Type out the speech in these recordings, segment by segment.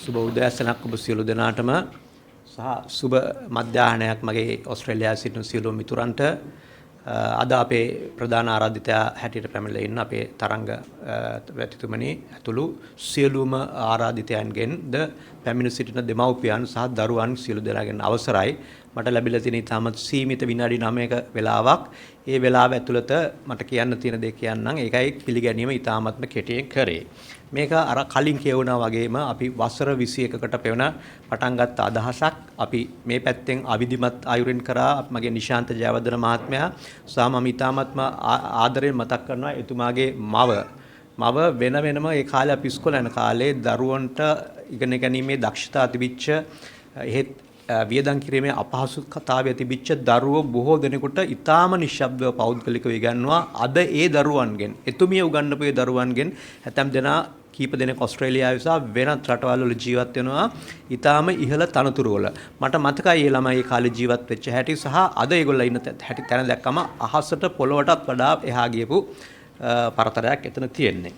සුබ උදෑසනක් ඔබ සියලු දෙනාටම සහ සුබ මධ්‍යහ්නයක් මගේ ඕස්ට්‍රේලියාවේ සිටින සියලු මිතුරන්ට අද අපේ ප්‍රධාන ආරාධිතයා හැටියට පැමිණලා ඉන්න අපේ තරංග වැතිතුමනි ඇතුළු සියලුම ආරාධිතයන්ගෙන්ද පැමිණ සිටින දෙමව්පියන් සහ දරුවන් සියලු දෙනාගෙන් අවසරයි මට ලැබිලා තියෙන ඉතාමත් සීමිත විනාඩි 9ක වෙලාවක් ඒ වෙලාව ඇතුළත මට කියන්න තියෙන දේ කියන්නම් ඒකයි පිළිගැනීම ඉතාමත්ම කෙටියෙන් කරේ මේක අර කලින් කියවුණා වගේම අපි වසර 21කට පෙවන පටන් ගත්ත අදහසක් අපි මේ පැත්තෙන් අවිධිමත් ආයුරින් කරා මගේ නිශාන්ත ජයවර්ධන මහත්මයා සහ මම ඉතාමත්ම ආදරෙන් මතක් කරනවා එතුමාගේ මව වෙන වෙනම ඒ කාලේ අපි ඉස්කෝලේ යන කාලේ දරුවන්ට ඉගෙන ගැනීමේ දක්ෂතා තිබිච්ච එහෙත් වියදම් කිරීමේ අපහසුතාවය තිබිච්ච දරුවෝ බොහෝ දෙනෙකුට ඊටාම නිශ්ශබ්දව පෞද්ගලිකව ඉගන්වුවා. අද ඒ දරුවන්ගෙන් එතුමිය උගන්වපු ඒ දරුවන්ගෙන් ඇතම් දෙනා කීප දෙනෙක් ඕස්ට්‍රේලියාවේ සහ වෙනත් රටවල් වල ජීවත් වෙනවා ඊටාම ඉහළ තනතුරු වල. මට මතකයි ඒ ළමයි ඒ කාලේ ජීවත් වෙච්ච හැටි සහ අද ඒගොල්ලෝ ඉන්න හැටි තැන දැක්කම අහසට පොළොවටත් වඩා එහා ගියපු පරතරයක් එතන තියෙන්නේ.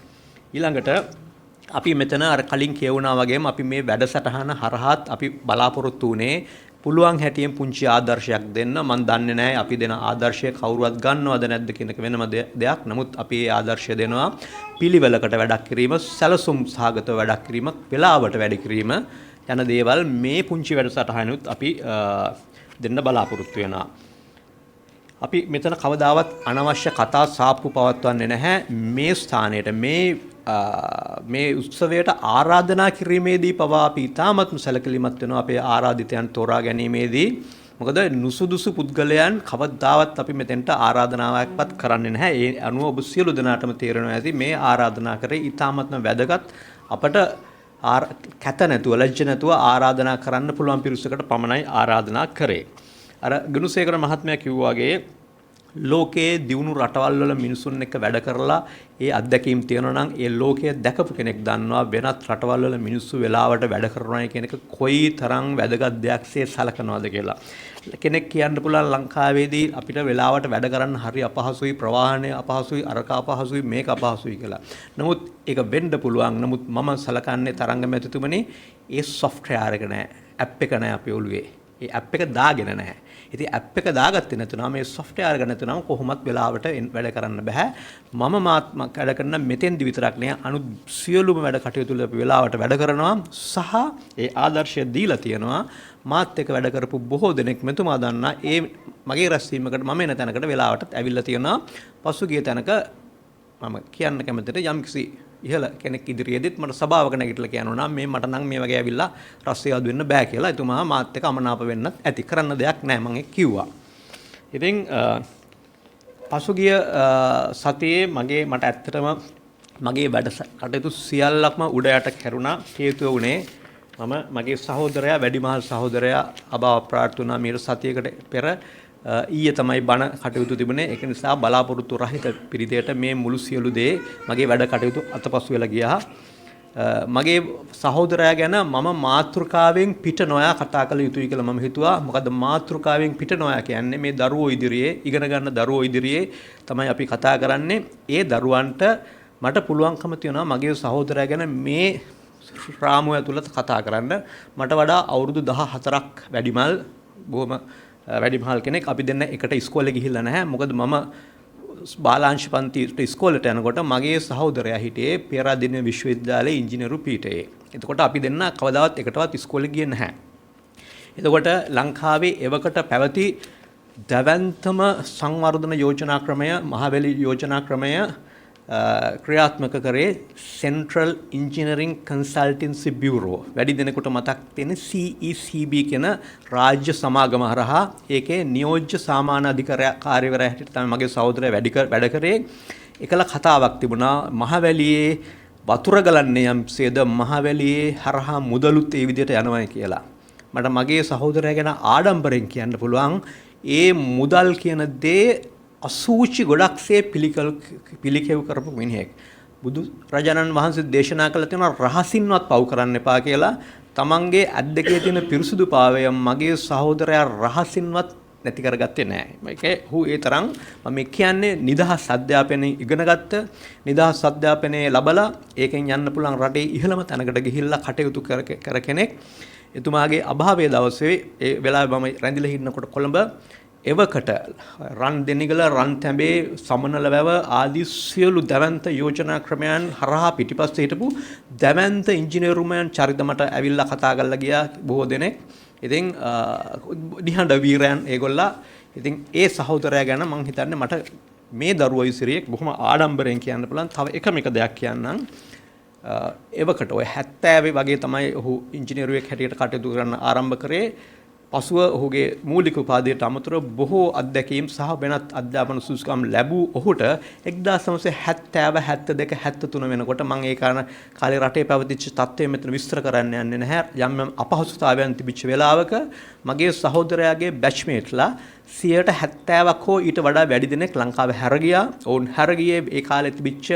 ඊළඟට අපි මෙතන අර කලින් කියවුණා වගේම අපි මේ වැඩසටහන හරහාත් අපි බලාපොරොත්තු වුණේ පුළුවන් හැටියෙන් පුංචි ආදර්ශයක් දෙන්න. මම දන්නේ නැහැ අපි දෙන ආදර්ශය කවුරුවත් ගන්නවද නැද්ද කියන එක වෙනම දෙයක්. නමුත් අපි මේ ආදර්ශය දෙනවා පිළිවෙලකට වැඩක් කිරීම, සැලසුම් සහගතව වැඩක් කිරීම, වෙලාවට වැඩ කිරීම යන දේවල් මේ පුංචි වැඩසටහනුත් අපි දෙන්න බලාපොරොත්තු වෙනවා. අපි මෙතන කවදාවත් අනවශ්‍ය කතා සාප්පු පවත්වන්නේ නැහැ. මේ ස්ථානයට මේ උත්සවයට ආරාධනා කිරීමේදී පවා අපි ඉතාමත්ම සැලකිලිමත් වෙනවා අපේ ආරාධිතයන් තෝරා ගැනීමේදී. මොකද නුසුදුසු පුද්ගලයන් කවදාවත් අපි මෙතෙන්ට ආරාධනාවක්වත් කරන්නේ නැහැ. ඒ අනුව ඔබ සියලු දෙනාටම තේරෙනවා ඇති මේ ආරාධනා කරේ ඉතාමත්ම වැදගත් අපට කැත නැතුව ලැජ්ජ නැතුව ආරාධනා කරන්න පුළුවන් පිරිසකට පමණයි ආරාධනා කරේ. අර ගුණසේකර මහත්මයා කිව්වා වගේ ලෝකයේ දියුණු රටවල් වල මිනිසුන් එක්ක වැඩ කරලා ඒ අත්දැකීම් තියෙනවා නම් ඒ ලෝකයේ දැකපු කෙනෙක් දන්නවා වෙනත් රටවල් වල මිනිස්සු වෙලාවට වැඩ කරනවා කියන එක කොයි තරම් වැදගත් දෙයක්සේ සලකනවාද කියලා. කෙනෙක් කියන්න පුළුවන් ලංකාවේදී අපිට වෙලාවට වැඩ කරන්න හරි අපහසුයි, ප්‍රවාහනය අපහසුයි, අරක අපහසුයි, මේක අපහසුයි කියලා. නමුත් ඒක වෙන්න පුළුවන්. නමුත් මම සලකන්නේ තරංග මැතිතුමනි ඒ සොෆ්ට්වෙයාර් එක නෑ, ඇප් එක නෑ අපේ ඔළුවේ. ඒ ඇප් එක දාගෙන නැහැ. ඉතින් ඇප් එක දාගත්තේ නැතුනම මේ සොෆ්ට්වෙයාර් එක නැතුනම කොහොමත් වෙලාවට වැඩ කරන්න බෑ. මම වැඩ කරන මෙතෙන්දි විතරක් නෑ අනුත් සියලුම වැඩ කටයුතු වල වෙලාවට වැඩ කරනවා සහ ඒ ආදර්ශය දීලා තියෙනවා. මාත් එක්ක වැඩ කරපු බොහෝ දෙනෙක් මෙතුමා දන්නා ඒ මගේ රැස්වීමකට මම එන තැනකට වෙලාවටත් ඇවිල්ලා තියෙනවා. පසුගිය තැනක මම කියන්න කැමතිට යම්කිසි ඉහළ කෙනෙක් ඉදිරියේදීත් මට සභාවක නැගිටලා කියනවා නම් මේ මට නම් මේ වගේ ඇවිල්ලා රස්සේවදු වෙන්න බෑ කියලා. එතුමා මාත් එක්ක අමනාප වෙන්නත් ඇති. කරන්න දෙයක් නැහැ මම කිව්වා. ඉතින් පසුගිය සතියේ මට ඇත්තටම මගේ වැඩ කටයුතු සියල්ලක්ම උඩ යට කරුණා. හේතුව උනේ මම මගේ සහෝදරයා වැඩිමහල් සහෝදරයා අභාව ප්‍රාර්ථනා මීට සතියකට පෙර ඊයේ තමයි බණ කටයුතු තිබුණේ. ඒක නිසා බලාපොරොත්තු රහිත පිරිතයට මේ මුළු සියලු දේ මගේ වැඩ කටයුතු අතපසු වෙලා ගියා. මගේ සහෝදරයා ගැන මම මාතෘකාවෙන් පිට නොයා කතා කළ යුතුයි කියලා මම හිතුවා. මොකද මාතෘකාවෙන් පිට නොයා කියන්නේ මේ දරුවෝ ඉදිරියේ ඉගෙන ගන්න දරුවෝ ඉදිරියේ තමයි අපි කතා කරන්නේ. ඒ දරුවන්ට මට පුළුවන්කම තියෙනවා මගේ සහෝදරයා ගැන මේ රාමුව ඇතුළත කතා කරන්න. මට වඩා අවුරුදු 14ක් වැඩිමල් බොහොම වැඩිමහල් කෙනෙක්. අපි දෙන්න එකට ඉස්කෝලේ ගිහිල්ලා නැහැ. මොකද මම බාලාංශ පන්තියට ඉස්කෝලේට යනකොට මගේ සහෝදරයා හිටියේ පෙරදින විශ්වවිද්‍යාලයේ ඉංජිනේරු පීඨයේ. එතකොට අපි දෙන්න කවදාවත් එකටවත් ඉස්කෝලේ ගියේ නැහැ. එතකොට ලංකාවේ එවකට පැවති දවන්තම සංවර්ධන යෝජනා ක්‍රමය මහවැලි යෝජනා ක්‍රමය ක්‍රියාත්මක කරේ Central Engineering Consultancy Bureau. වැඩි දෙනෙකුට මතක් තියෙන CECB කියන රාජ්‍ය සමාගම හරහා ඒකේ නියෝජ්‍ය සාමාන්‍ය අධිකාරිවරයා හැටියට තමයි මගේ සහෝදරයා වැඩ කරේ. එකල කතාවක් තිබුණා මහවැලියේ වතුර ගලන්නේ යම්සේද මහවැලියේ හරහා මුදලුත් ඒ විදිහට යනවා කියලා. මට මගේ සහෝදරයා ගැන ආඩම්බරෙන් කියන්න පුළුවන් ඒ මුදල් කියන දේ අසූචි ගොඩක්සේ පිළිකෙව් කරපු මිනිහෙක්. බුදු රජාණන් වහන්සේ දේශනා කළ තියෙනවා රහසින්වත් පව් කරන්න එපා කියලා. තමන්ගේ ඇද්දකේ තියෙන පිරිසුදු පාවය මගේ සහෝදරයා රහසින්වත් නැති කරගත්තේ නැහැ. මේක ඒ තරම් මම කියන්නේ නිදහස් අධ්‍යාපනය ඉගෙන ගත්ත නිදහස් අධ්‍යාපනය ලැබලා ඒකෙන් යන්න පුළුවන් රටේ ඉහළම තැනකට ගිහිල්ලා කටයුතු කර කෙනෙක්. එතුමාගේ අභාවයේ දවසේ ඒ වෙලාවේ මම රැඳිලා ඉන්නකොට කොළඹ එවකට රන් දෙනිගල රන් තැඹේ සමනල වැව ආදී සියලු දැවැන්ත යෝජනා ක්‍රමයන් හරහා පිටිපස්සේ හිටපු දැවැන්ත ඉංජිනේරුමයන් චරිත මට ඇවිල්ලා කතා කරලා ගියා බොහෝ දෙනෙක්. ඉතින් නිහඬ වීරයන් ඒගොල්ලා. ඉතින් ඒ සහෝදරයා ගැන මම හිතන්නේ මට මේ දරුවා ඉසිරියෙක් බොහොම ආඩම්බරෙන් කියන්න පුළුවන්. තව එක දෙයක් කියන්නම්. එවකට ඔය 70 වගේ තමයි ඔහු ඉංජිනේරුවෙක් හැටියට කටයුතු කරන්න ආරම්භ කරේ. පසුව ඔහුගේ මූලික උපාධියට අමතරව බොහෝ අත්දැකීම් සහ වෙනත් අධ්‍යාපන සුසුකම් ලැබූ ඔහුට 1970 72 73 වෙනකොට මම ඒ කාලේ රටේ පැවතිච්ච තත්ත්වය මෙතන විස්තර කරන්න යන්නේ නැහැ. යම් අපහසුතාවයන් තිබිච්ච වෙලාවක මගේ සහෝදරයාගේ බැච්මේට්ලා 70%ක් හෝ ඊට වඩා වැඩි දෙනෙක් ලංකාවේ හැර ගියා. ඔවුන් හැර ගියේ ඒ කාලේ තිබිච්ච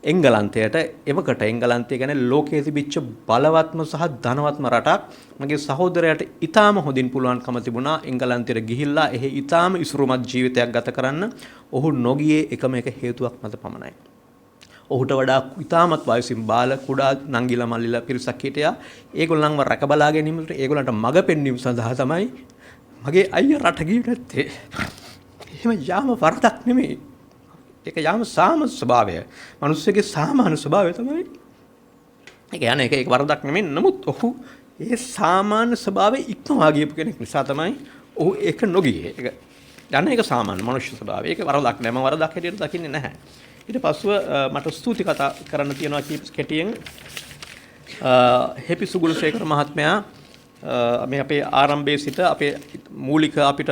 එංගලන්තයට. එවකට එංගලන්තය කියන්නේ ලෝකයේ තිබිච්ච බලවත්ම සහ ධනවත්ම රටක්. මගේ සහෝදරයාට ඊටාම හොඳින් පුළුවන්කම තිබුණා එංගලන්තයට ගිහිල්ලා එහි ඊටාම ඉසුරුමත් ජීවිතයක් ගත කරන්න. ඔහු නොගියේ එකම එක හේතුවක් මත පමණයි. ඔහුට වඩා ඊටාමත් වයසින් බාල කුඩා නංගිලා මල්ලිලා පිරිසක් හිටියා. ඒගොල්ලන්ව රැක බලා ගැනීමට ඒගොල්ලන්ට මඟ පෙන්වීම සඳහා තමයි මගේ අයියා රට ගියේ නැත්තේ. එහෙම යාම වරදක් නෙමෙයි. ඒක යාම සාමාන්‍ය ස්වභාවය. මිනිස්සුගේ සාමාන්‍ය ස්වභාවය තමයි. ඒක යන්නේ ඒක වරදක් නෙමෙයි. නමුත් ඔහු ඒ සාමාන්‍ය ස්වභාවය ඉක්මවා ගියපු කෙනෙක් නිසා තමයි ඔහු ඒක නොගියේ. ඒක යන්නේ ඒක සාමාන්‍ය මනුෂ්‍ය ස්වභාවය. ඒක වරදක් නෑ. මම වරදක් හැටියට දකින්නේ නැහැ. ඊට පස්ව මට ස්තුති කතා කරන්න තියෙනවා කෙටියෙන්. හෙපි සුගුණසේකර මහත්මයා මේ අපේ ආරම්භයේ සිට අපේ මූලික අපිට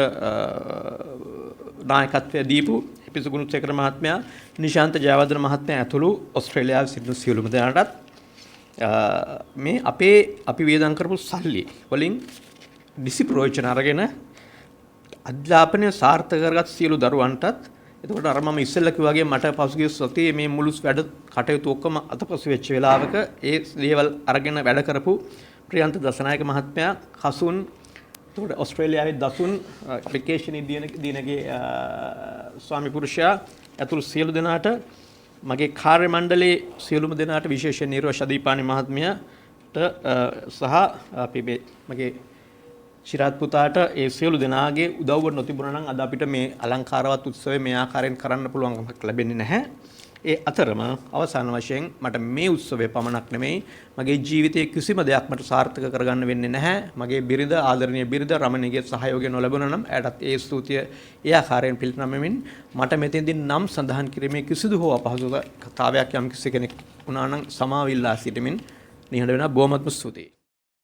නායකත්වය දීපු පිසුගුණසේකර මහත්මයා නිශාන්ත ජයවර්ධන මහත්මයා ඇතුළු ඕස්ට්‍රේලියාවේ සිටින සියලුම දෙනාටත් මේ අපි වේදම් කරපු සල්ලි වලින් නිසි ප්‍රයෝජන අරගෙන අධ්‍යාපනය සාර්ථක කරගත් සියලු දරුවන්ටත් එතකොට අර මම ඉස්සෙල්ලා කිව්වා වගේ මට පසුගිය සතියේ මේ මුළු වැඩ කටයුතු ඔක්කොම අතපසු වෙච්ච වෙලාවක ඒ දේවල් අරගෙන වැඩ කරපු ප්‍රියන්ත දසනායක මහත්මයා කසුන් එතකොට ඕස්ට්‍රේලියාවේ දසුන් ඇප්ලිකේෂන් දීනගේ ස්වාමි පුරුෂයා ඇතුළු සියලු දෙනාට මගේ කාර්ය මණ්ඩලයේ සියලුම දෙනාට විශේෂයෙන් නිර්ව ශදීපානි මහත්මියට සහ අපි මගේ චිරාත් පුතාට ඒ සියලු දෙනාගේ උදව්ව නොතිබුණා නම් අද අපිට මේ අලංකාරවත් උත්සවය මේ ආකාරයෙන් කරන්න පුළුවන්කමක් ලැබෙන්නේ නැහැ. ඒ අතරම අවසාන වශයෙන් මට මේ උත්සවය පමණක් නෙමෙයි මගේ ජීවිතයේ කිසිම දෙයක් මට සාර්ථක කරගන්න වෙන්නේ නැහැ. මගේ බිරිඳ ආදරණීය බිරිඳ රමණීගේ සහයෝගය නොලැබුණා නම් එයාටත් ඒ ස්තුතිය ඒ ආකාරයෙන් පිළිනමමින් මට මෙතෙන්දී නම් සඳහන් කිරීමේ කිසිදු හෝ අපහසුතාවයක් යම් කිසි කෙනෙක් වුණා නම් සමාව ඉල්ලා සිටමින් නිහඬ වෙන බොහොමත්ම ස්තුතියි.